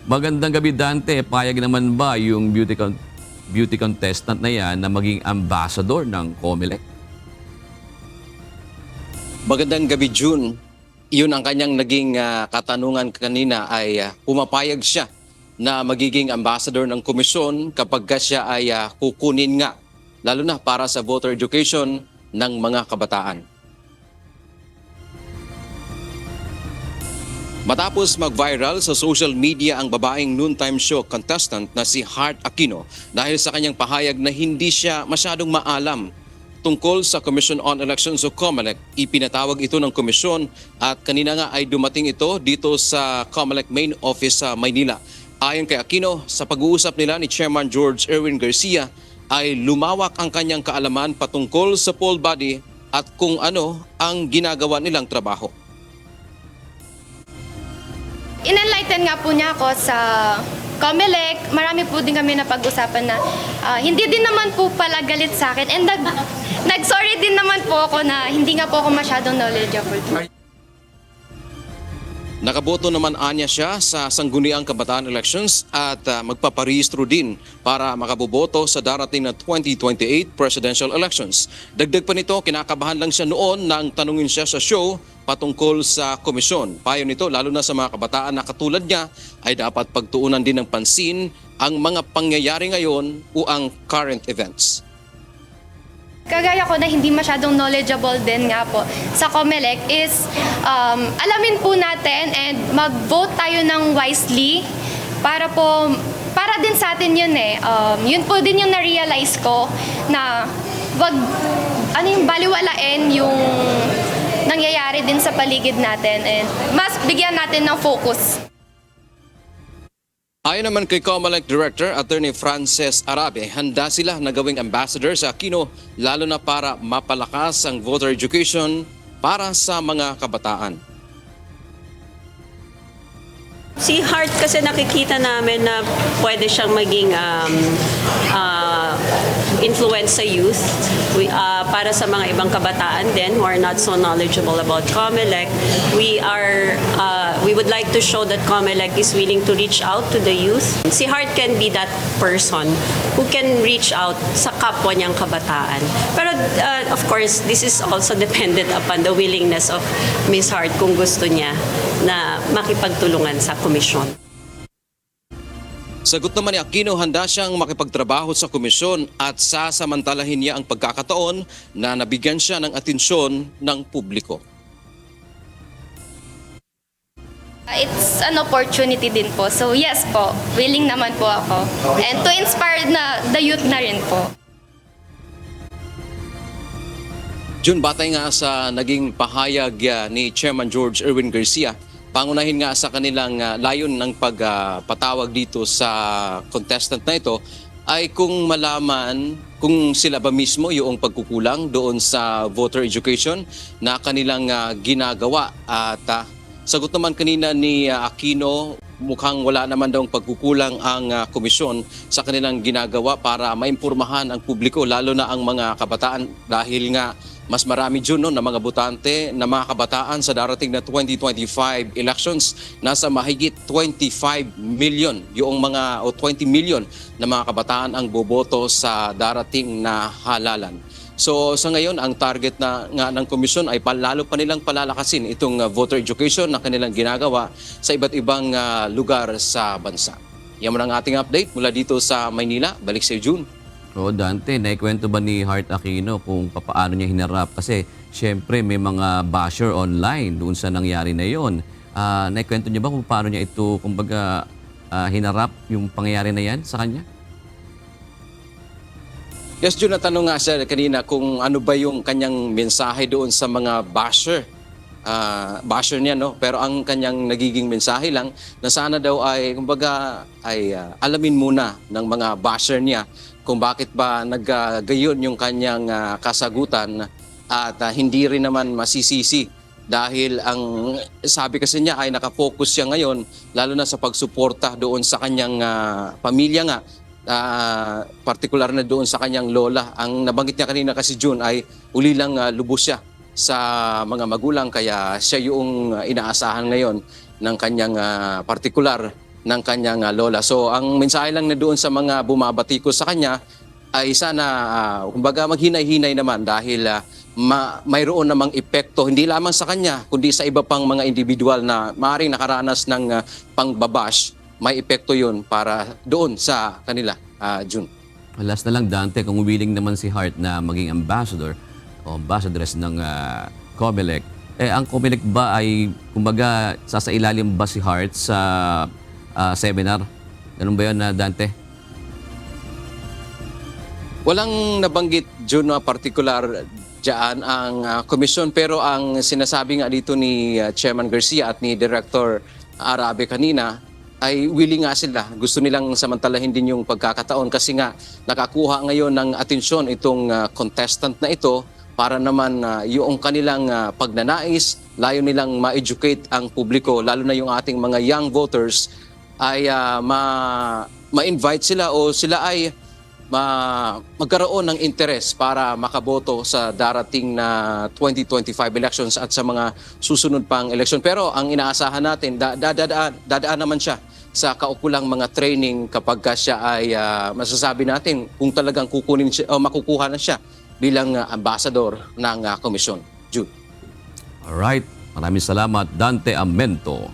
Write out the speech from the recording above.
Magandang gabi, Dante. Payag naman ba yung beauty contestant na yan na maging ambassador ng COMELEC? Magandang gabi, June. Iyon ang kanyang naging katanungan kanina ay pumapayag siya na magiging ambassador ng komisyon kapag siya ay kukunin nga, lalo na para sa voter education ng mga kabataan. Matapos mag-viral sa social media ang babaeng noontime show contestant na si Heart Aquino dahil sa kanyang pahayag na hindi siya masyadong maalam tungkol sa Commission on Elections o COMELEC. Ipinatawag ito ng komisyon at kanina nga ay dumating ito dito sa COMELEC main office sa Maynila. Ayon kay Aquino, sa pag-uusap nila ni Chairman George Erwin Garcia ay lumawak ang kanyang kaalaman patungkol sa poll body at kung ano ang ginagawa nilang trabaho. In-enlighten nga po niya ako sa COMELEC. Marami po din kami napag-usapan na hindi din naman po pala galit sa akin. And nag-sorry din naman po ako na hindi nga po ako masyadong knowledgeable. Nakaboto naman anya siya sa Sangguniang Kabataan Elections at magpaparehistro din para makaboboto sa darating na 2028 presidential elections. Dagdag pa nito, kinakabahan lang siya noon nang tanungin siya sa show patungkol sa komisyon. Payo nito, lalo na sa mga kabataan na katulad niya, ay dapat pagtuunan din ng pansin ang mga pangyayari ngayon o ang current events. Kagaya ko na hindi masyadong knowledgeable din nga po sa COMELEC is alamin po natin and mag-vote tayo ng wisely para din sa atin yun eh. Yun po din yung na-realize ko na baliwalain yung nangyayari din sa paligid natin and mas bigyan natin ng focus. Ayon naman kay COMELEC Director Attorney Frances Arabe, handa sila na gawing ambassador sa Aquino lalo na para mapalakas ang voter education para sa mga kabataan. Si Heart kasi nakikita namin na pwede siyang maging influence sa youth para sa mga ibang kabataan din who are not so knowledgeable about COMELEC. We would like to show that COMELEC is willing to reach out to the youth. Si Heart can be that person who can reach out sa kapwa niyang kabataan. Pero of course, this is also dependent upon the willingness of Ms. Heart kung gusto niya na makipagtulungan sa komisyon. Sagot naman ni Aquino, handa siyang makipagtrabaho sa komisyon at sasamantalahin niya ang pagkakataon na nabigyan siya ng atensyon ng publiko. It's an opportunity din po. So yes po, willing naman po ako. And to inspire na the youth na rin po. June, batay nga sa naging pahayag ni Chairman George Erwin Garcia, pangunahin nga sa kanilang layon ng pagpatawag dito sa contestant na ito ay kung malaman kung sila ba mismo yung pagkukulang doon sa voter education na kanilang ginagawa. At sagot naman kanina ni Aquino, mukhang wala naman daw pagkukulang ang komisyon sa kanilang ginagawa para maimpurmahan ang publiko, lalo na ang mga kabataan dahil nga mas marami dyan na mga botante na mga kabataan sa darating na 2025 elections. Nasa mahigit 25 million yung mga o 20 million na mga kabataan ang boboto sa darating na halalan. So sa ngayon, ang target na nga ng komisyon ay lalo pa nilang palalakasin itong voter education na kanilang ginagawa sa iba't ibang lugar sa bansa. Yan mo ang ating update mula dito sa Maynila. Balik sa June. O Dante, naikwento ba ni Heart Aquino kung paano niya hinarap? Kasi syempre may mga basher online doon sa nangyari na yon. Naikwento niya ba kung paano niya ito kumbaga hinarap yung pangyayari na yan sa kanya? Yes, June, natanong nga siya kanina kung ano ba yung kanyang mensahe doon sa mga basher. Basher niya, no? Pero ang kanyang nagiging mensahe lang na sana daw ay kumbaga ay alamin muna ng mga basher niya kung bakit ba naggayon yung kanyang kasagutan at hindi rin naman masisisi dahil ang sabi kasi niya ay nakafocus siya ngayon lalo na sa pagsuporta doon sa kanyang pamilya nga, partikular na doon sa kanyang lola. Ang nabanggit niya kanina kasi June ay uli lang lubos siya sa mga magulang kaya siya yung inaasahan ngayon ng kanyang partikular ng kanyang lola. So ang mensahe lang na doon sa mga bumabatiko sa kanya ay sana kumbaga maghinay-hinay naman dahil mayroon namang epekto hindi lamang sa kanya kundi sa iba pang mga individual na maaaring nakaranas ng pangbabash. May epekto yun para doon sa kanila, June. Last na lang, Dante, kung willing naman si Hart na maging ambassador o ambassadress ng COMELEC, ang COMELEC ba ay, kumbaga, sasailalim ba si Hart sa seminar? Ganun ba yun, Dante? Walang nabanggit, June, na particular dyan ang komisyon, pero ang sinasabi nga dito ni Chairman Garcia at ni Director Arabe kanina ay willing nga sila. Gusto nilang samantalahin din yung pagkakataon kasi nga nakakuha ngayon ng atensyon itong contestant na ito para naman yung kanilang pagnanais, layo nilang ma-educate ang publiko, lalo na yung ating mga young voters ay ma-invite sila o sila ay magkaroon ng interes para makaboto sa darating na 2025 elections at sa mga susunod pang eleksyon. Pero ang inaasahan natin, dadaan naman siya sa kaukulang mga training kapag siya ay masasabi natin kung talagang kukunin siya, o makukuha na siya bilang ambassador ng komisyon. Jude. Alright. Maraming salamat, Dante Amento.